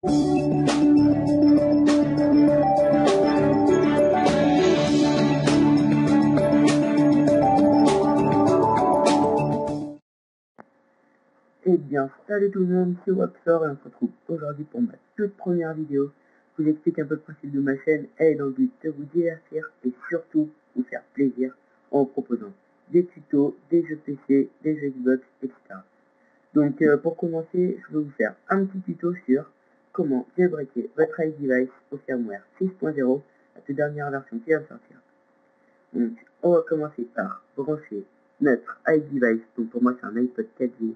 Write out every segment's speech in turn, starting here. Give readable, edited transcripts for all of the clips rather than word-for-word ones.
Eh bien, salut tout le monde, c'est Waxor et on se retrouve aujourd'hui pour ma toute première vidéo. Je vous explique un peu le principe de ma chaîne et dans le but de vous divertir et surtout vous faire plaisir en vous proposant des tutos, des jeux PC, des jeux Xbox, etc. Donc pour commencer, je vais vous faire un petit tuto sur comment jailbreaker votre iDevice au firmware 6.0, la toute dernière version qui va sortir. Donc on va commencer par brancher notre iDevice, donc pour moi c'est un iPod 4G,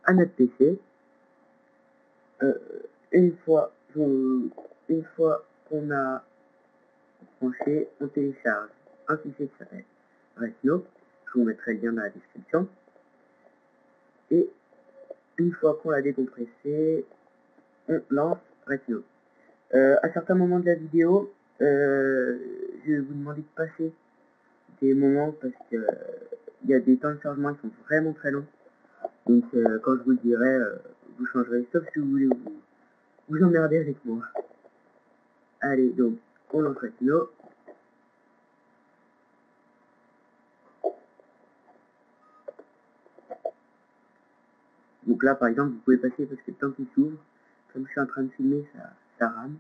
à notre PC. Une fois qu'on a branché, on télécharge un fichier qui s'appelle Retino. Je vous mettrai le lien dans la description. Et une fois qu'on l'a décompressé, on lance Retino. À certains moments de la vidéo, je vais vous demander de passer des moments parce que il y a des temps de chargement qui sont vraiment très longs. Donc quand je vous le dirai, vous changerez, sauf si vous voulez vous emmerder avec moi. Allez, donc on lance Retino. Donc là par exemple vous pouvez passer parce que le temps qu'il s'ouvre, comme je suis en train de filmer, ça rame.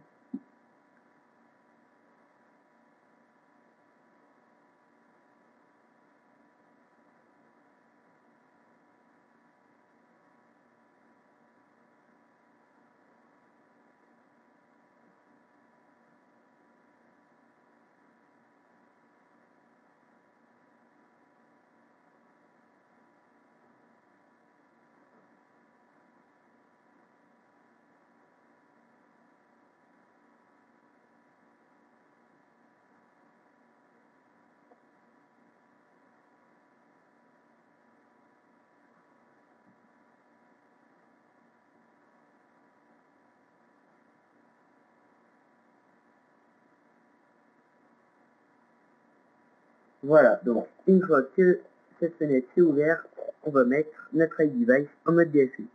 Voilà, donc une fois que cette fenêtre est ouverte, on va mettre notre iDevice en mode DFU.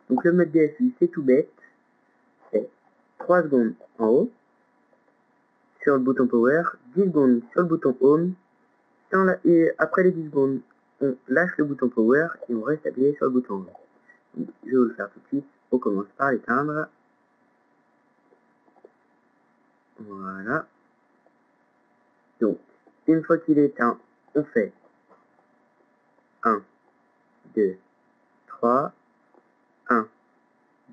Donc le mode DFU c'est tout bête, c'est 3 secondes en haut, sur le bouton Power, 10 secondes sur le bouton Home, et après les 10 secondes, on lâche le bouton Power et on reste appuyé sur le bouton Home. Donc, je vais vous le faire tout de suite, on commence par l'éteindre. Voilà. Donc, une fois qu'il est éteint, on fait 1, 2, 3, 1,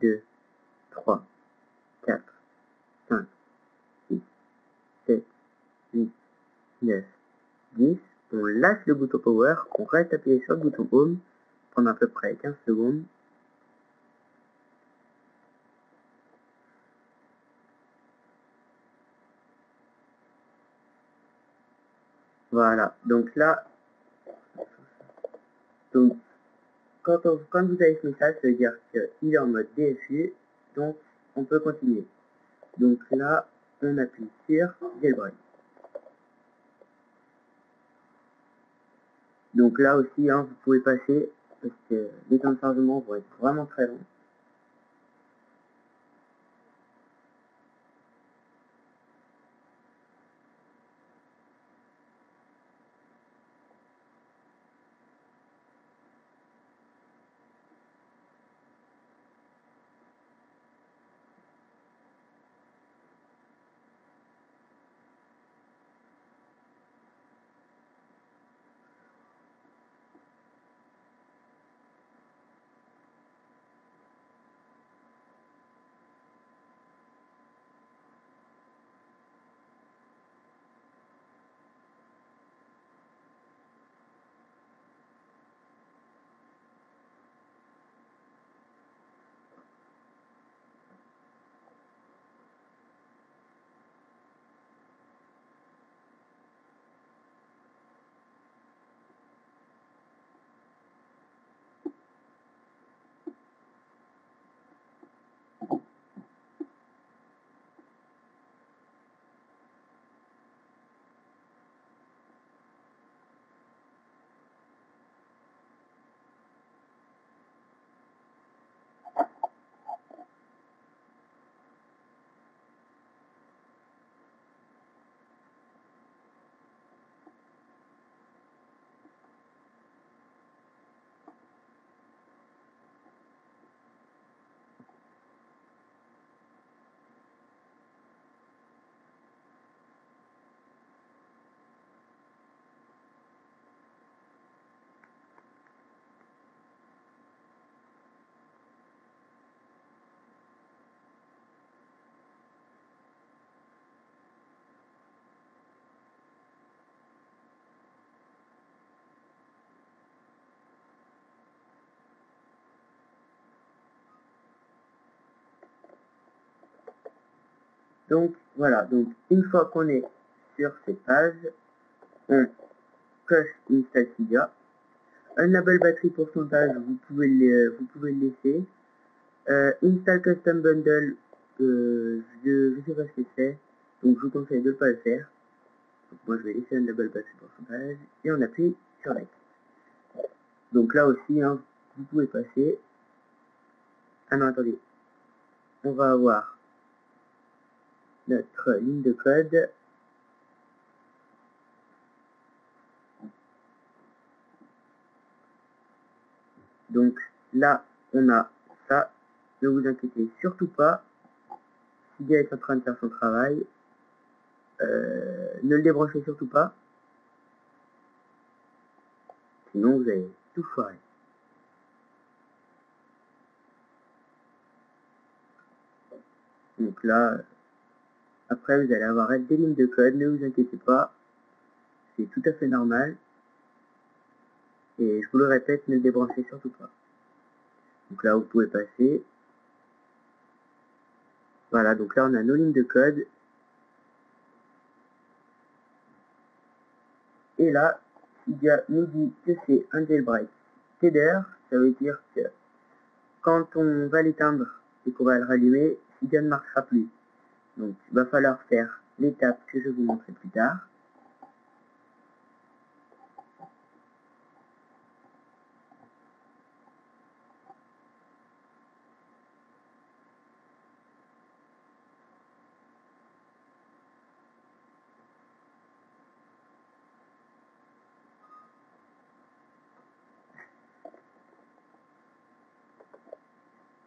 2, 3, 4, 5, 6, 7, 8, 9, 10. On lâche le bouton Power, on reste appuyé sur le bouton Home pendant à peu près 15 secondes. Voilà, donc là, donc, quand vous avez ce message, ça veut dire qu'il est en mode DFU, donc on peut continuer. Donc là, on appuie sur Jailbreak. Donc là aussi, hein, vous pouvez passer, parce que les temps de chargement vont être vraiment très longs. Donc voilà, donc une fois qu'on est sur cette page, on coche Install Cydia. Unable Battery pourcentage, vous pouvez le laisser. Install Custom Bundle, je sais pas ce que c'est, donc je vous conseille de ne pas le faire. Donc moi je vais laisser Unable Battery pourcentage et on appuie sur Next. Donc là aussi, hein, vous pouvez passer. Ah non, attendez. On va avoir notre ligne de code. Donc là, on a ça. Ne vous inquiétez surtout pas. Cydia est en train de faire son travail. Ne le débranchez surtout pas. Sinon, vous allez tout foirer. Donc là, après, vous allez avoir des lignes de code. Ne vous inquiétez pas. C'est tout à fait normal. Et je vous le répète, ne le débranchez surtout pas. Donc là, vous pouvez passer. Voilà, donc là, on a nos lignes de code. Et là, Cydia nous dit que c'est un jailbreak tether. Ça veut dire que quand on va l'éteindre et qu'on va le rallumer, Cydia ne marchera plus. Donc, il va falloir faire l'étape que je vous montrerai plus tard.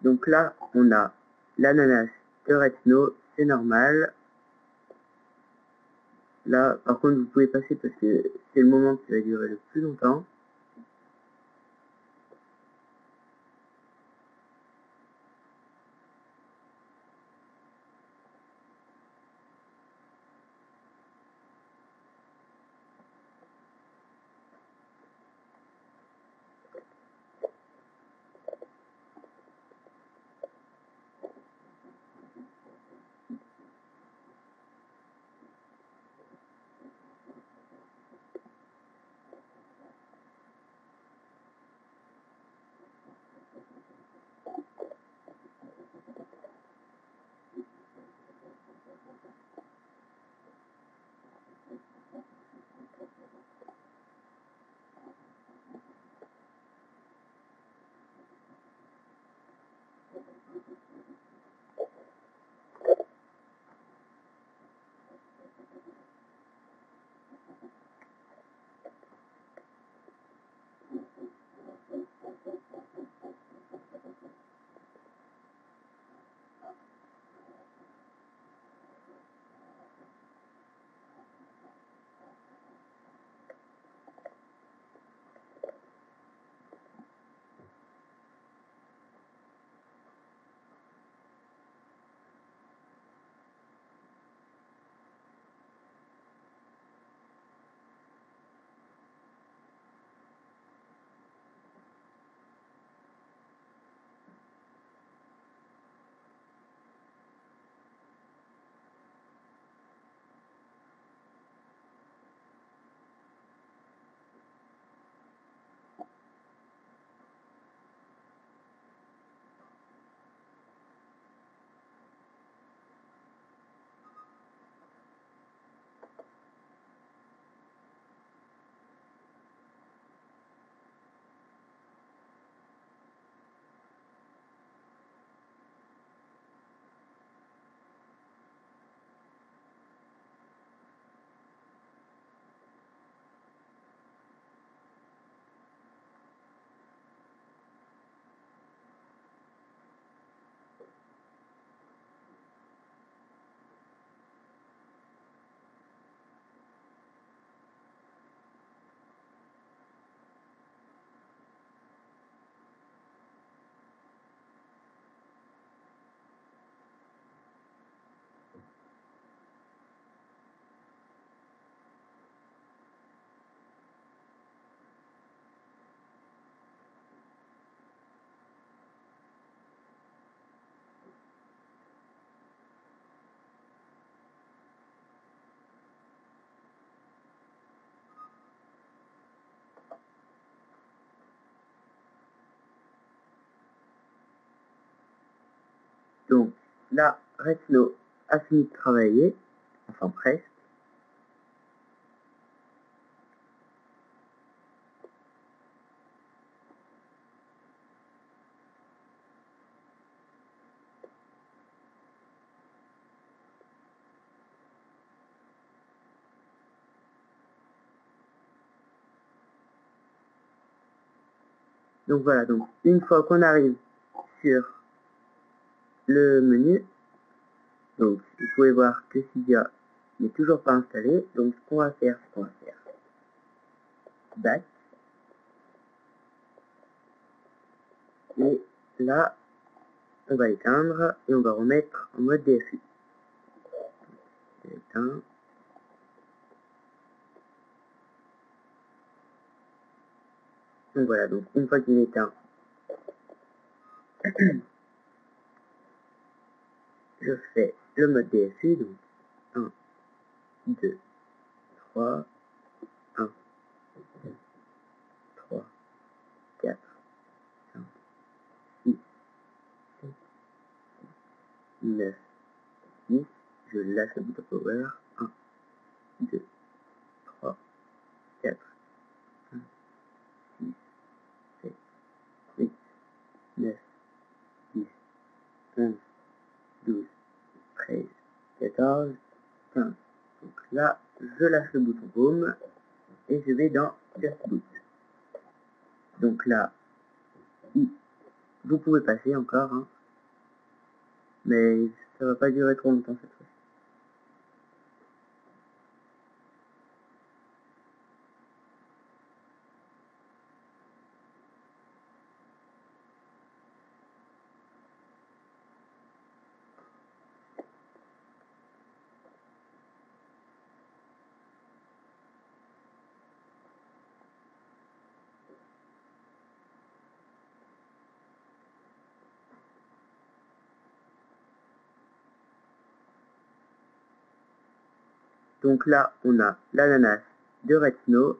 Donc là, on a l'ananas de Retino, c'est normal. Là, par contre, vous pouvez passer parce que c'est le moment qui va durer le plus longtemps. là, Retino a fini de travailler, enfin presque. Donc voilà, donc une fois qu'on arrive sur le menu, donc vous pouvez voir que Cydia n'est toujours pas installé. Donc ce qu'on va faire, c'est qu'on va faire back. Et là, on va éteindre et on va remettre en mode DFU. Éteint. Donc voilà, donc une fois qu'il est éteint, je fais le mode DFU, donc 1, 2, 3, 1, 2, 3, 4, 5, 6, 7, 9, 10, je lâche le bouton power, 1, 2, 3, 4, 5, 6, 7, 8, 9, 10, 11, 12, 13, 14, 15. Donc là, je lâche le bouton Home et je vais dans Just Boot. Donc là, vous pouvez passer encore, hein, mais ça va pas durer trop longtemps cette fois. Donc là, on a l'ananas de Retino.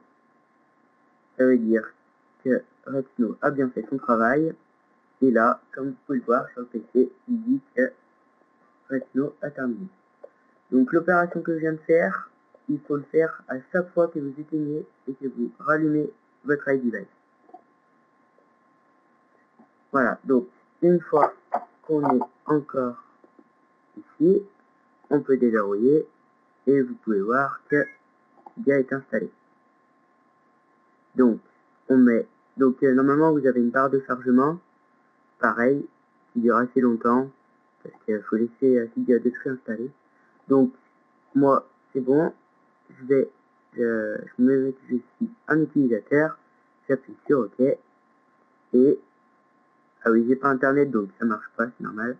Ça veut dire que Retino a bien fait son travail. Et là, comme vous pouvez le voir sur le PC, il dit que Retino a terminé. Donc l'opération que je viens de faire, il faut le faire à chaque fois que vous éteignez et que vous rallumez votre iDevice. Voilà, donc une fois qu'on est encore ici, on peut déverrouiller et vous pouvez voir que Cydia est installé. Donc, on met, donc normalement vous avez une barre de chargement, pareil, qui dure assez longtemps, parce qu'il faut laisser Cydia de se réinstaller. Donc, moi, c'est bon, je me mets que je suis un utilisateur, j'appuie sur OK, et, ah oui, j'ai pas internet, donc ça marche pas, c'est normal.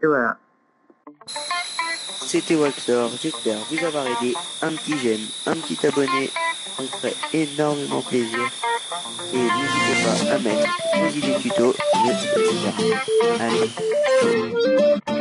Et voilà. C'était Waxor, j'espère vous avoir aidé. Un petit j'aime, un petit abonné, ça me ferait énormément plaisir. Et n'hésitez pas à mettre vos idées tutos, etc. Allez.